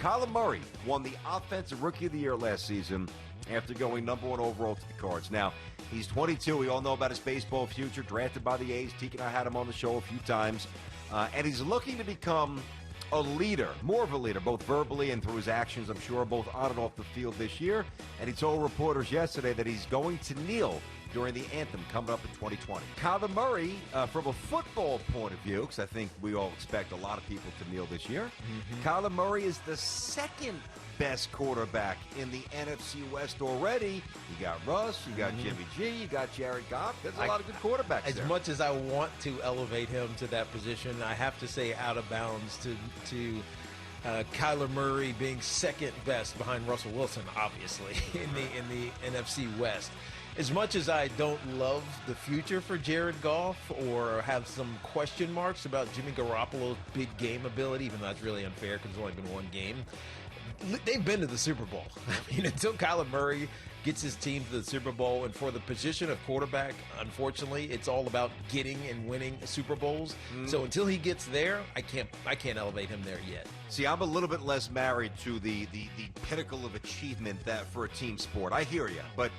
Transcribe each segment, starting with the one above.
Kyler Murray won the Offensive Rookie of the Year last season after going #1 overall to the Cards. Now, he's 22. We all know about his baseball future, drafted by the A's. Tiki and I had him on the show a few times. And he's looking to become a leader, more of a leader, both verbally and through his actions, I'm sure, both on and off the field this year. And he told reporters yesterday that he's going to kneel during the anthem coming up in 2020. Kyler Murray, from a football point of view, because I think we all expect a lot of people to kneel this year, Kyler Murray is the second best quarterback in the NFC West already. You got Russ, you got Jimmy G, you got Jared Goff. There's a lot of good quarterbacks as there. Much as I want to elevate him to that position, I have to say out of bounds to Kyler Murray being second best behind Russell Wilson, obviously, in the NFC West. As much as I don't love the future for Jared Goff or have some question marks about Jimmy Garoppolo's big game ability, even though that's really unfair because it's only been one game, they've been to the Super Bowl. I mean, until Kyler Murray gets his team to the Super Bowl, and for the position of quarterback, unfortunately, it's all about getting and winning Super Bowls. So until he gets there, I can't elevate him there yet. See, I'm a little bit less married to the pinnacle of achievement that for a team sport. I hear you, but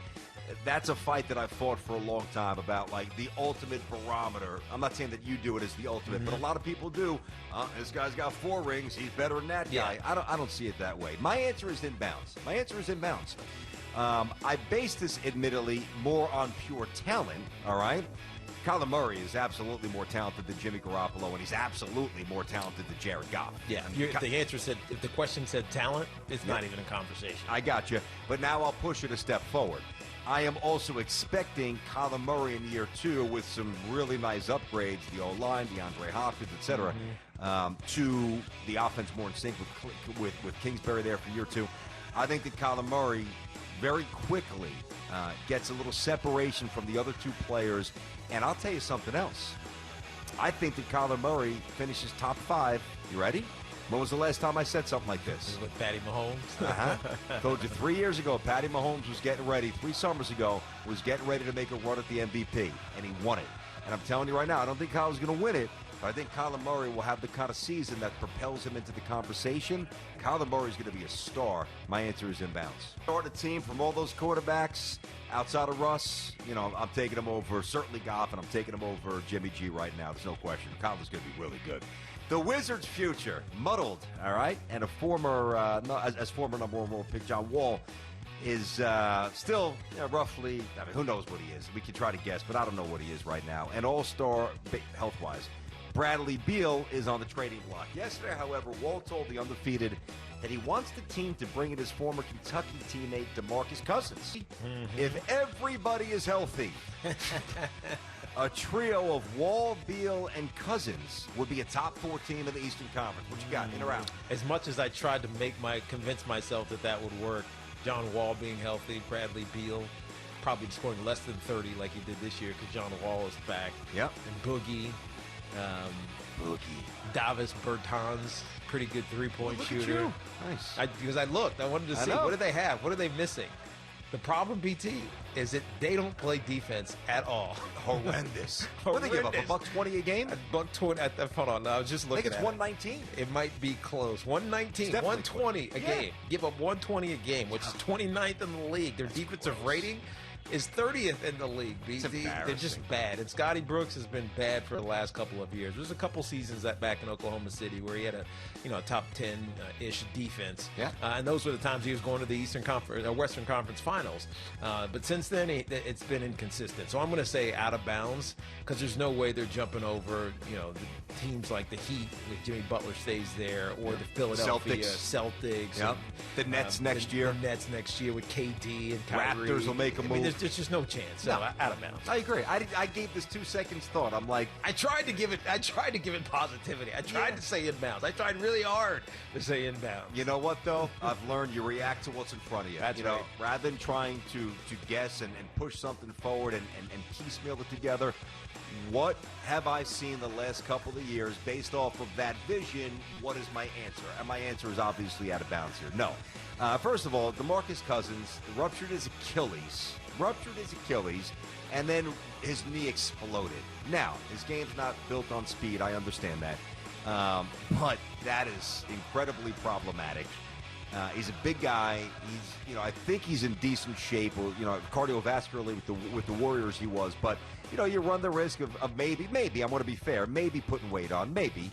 that's a fight that I've fought for a long time about, like, the ultimate barometer. I'm not saying that you do it as the ultimate, but a lot of people do. This guy's got 4 rings. He's better than that guy. I don't see it that way. My answer is inbounds. I base this, admittedly, more on pure talent, all right? Kyler Murray is absolutely more talented than Jimmy Garoppolo, and he's absolutely more talented than Jared Goff. Yeah, I mean, if the question said talent, it's not even a conversation. I got you, but now I'll push it a step forward. I am also expecting Kyler Murray in year 2 with some really nice upgrades, the O-line, DeAndre Hopkins, etc., to the offense more in sync with Kingsbury there for year 2. I think that Kyler Murray very quickly gets a little separation from the other 2 players. And I'll tell you something else. I think that Kyler Murray finishes top 5. You ready? When was the last time I said something like this? With Patty Mahomes? Told you 3 years ago, Patty Mahomes was getting ready. 3 summers ago, was getting ready to make a run at the MVP, and he won it. And I'm telling you right now, I don't think Kyler's going to win it, but I think Kyler Murray will have the kind of season that propels him into the conversation. Kyler Murray's going to be a star. My answer is inbounds. Start a team from all those quarterbacks outside of Russ. You know, I'm taking him over certainly Goff, and I'm taking him over Jimmy G right now. There's no question. Kyler's going to be really good. The Wizards' future, muddled, all right? And a former, as former #1 overall pick, John Wall, is still roughly, I mean, who knows what he is. We can try to guess, but I don't know what he is right now. An all-star health-wise. Bradley Beal is on the trading block. Yesterday, however, Wall told the undefeated that he wants the team to bring in his former Kentucky teammate, DeMarcus Cousins. If everybody is healthy, a trio of Wall, Beal, and Cousins would be a top 4 team in the Eastern Conference. What you got in or out? As much as I tried to convince myself that would work, John Wall being healthy, Bradley Beal probably scoring less than 30 like he did this year because John Wall is back. Yep. And Boogie. Davis Bertans, pretty good 3-point shooter. Nice. Because I looked, I wanted to see what do they have, what are they missing. The problem, BT, is that they don't play defense at all. Horrendous. What do they give up? $120 a game? $120. Hold on, I was just looking. I think it's $119. It might be close. $119, $120 a game. Give up $120 a game, which is 29th in the league. Their defensive rating is 30th in the league, BT. They're just bad. And Scotty Brooks has been bad for the last couple of years. There's a couple seasons back in Oklahoma City where he had a top 10-ish defense. Yeah. And those were the times he was going to the Eastern Conference, Western Conference Finals. But since then, it's been inconsistent. So I'm going to say out of bounds because there's no way they're jumping over, the teams like the Heat with Jimmy Butler stays there or the Philadelphia Celtics. Yep. The Nets next year. The Nets next year with KD and Kyrie. Raptors will make a move. There's just no chance. So out of bounds. I agree. I gave this 2 seconds thought. I'm like, I tried to give it positivity. I tried to say inbounds. I tried really hard to say inbounds. You know what though? I've learned you react to what's in front of you. That's right. Rather than trying to guess and push something forward and piecemeal it together. What have I seen the last couple of years based off of that vision? What is my answer? And my answer is obviously out of bounds here. No. First of all, DeMarcus Cousins ruptured his Achilles, and then his knee exploded. Now, his game's not built on speed. I understand that. But that is incredibly problematic. He's a big guy. I think he's in decent shape, or cardiovascularly with the Warriors he was. But you run the risk of maybe I want to be fair, maybe putting weight on, maybe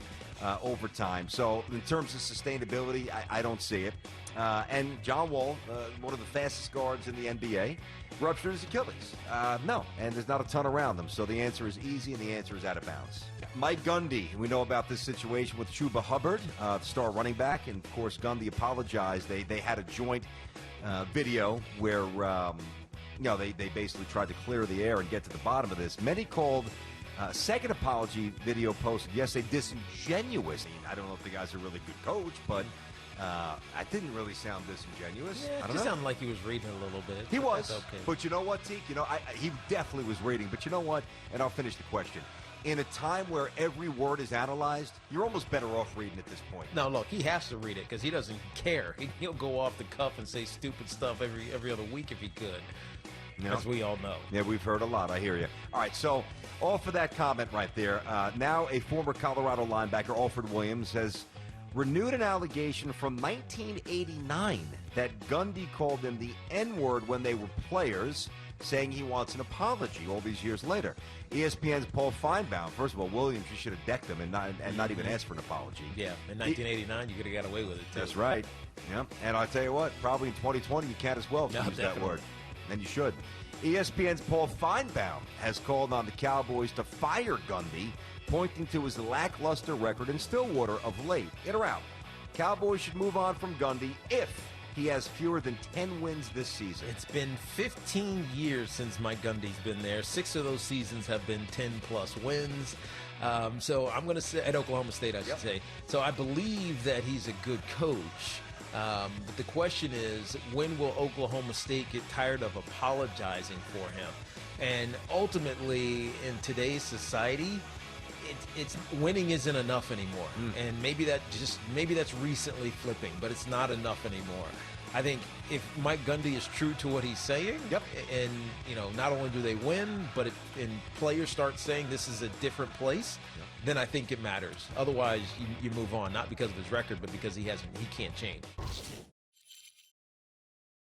over time. So in terms of sustainability, I don't see it. And John Wall, one of the fastest guards in the NBA, ruptured his Achilles. No, and there's not a ton around them. So the answer is easy, and the answer is out of bounds. Mike Gundy, we know about this situation with Chuba Hubbard, the star running back, and of course Gundy apologized. They had a joint video where they basically tried to clear the air and get to the bottom of this. Many called second apology video posted yesterday disingenuous. I don't know if the guy's a really good coach, but I didn't really sound disingenuous. Yeah, I don't just know. sounded like he was reading a little bit. He was, okay. But you know what, Teak? He definitely was reading. But you know what? And I'll finish the question. In a time where every word is analyzed, you're almost better off reading at this point. No, look, he has to read it because he doesn't care. He'll go off the cuff and say stupid stuff every other week if he could, as we all know. Yeah, we've heard a lot. I hear you. All right, so all for that comment right there. Now a former Colorado linebacker, Alfred Williams, has renewed an allegation from 1989 that Gundy called them the N-word when they were players, saying he wants an apology all these years later. ESPN's Paul Feinbaum, first of all, Williams, you should have decked him and not even asked for an apology. Yeah, in 1989, you could have got away with it, too. That's right. Yeah, and I'll tell you what, probably in 2020 you can as well if you use that word. And you should. ESPN's Paul Feinbaum has called on the Cowboys to fire Gundy, pointing to his lackluster record in Stillwater of late. In or out? Cowboys should move on from Gundy if he has fewer than 10 wins this season. It's been 15 years since Mike Gundy's been there. 6 of those seasons have been 10-plus wins. So I'm going to say, at Oklahoma State, I should say. So I believe that he's a good coach. But the question is, when will Oklahoma State get tired of apologizing for him? And ultimately, in today's society, it's winning isn't enough anymore. And maybe that's recently flipping, but it's not enough anymore. I think if Mike Gundy is true to what he's saying, and not only do they win, but and players start saying this is a different place, then I think it matters. Otherwise, you move on, not because of his record, but because he can't change.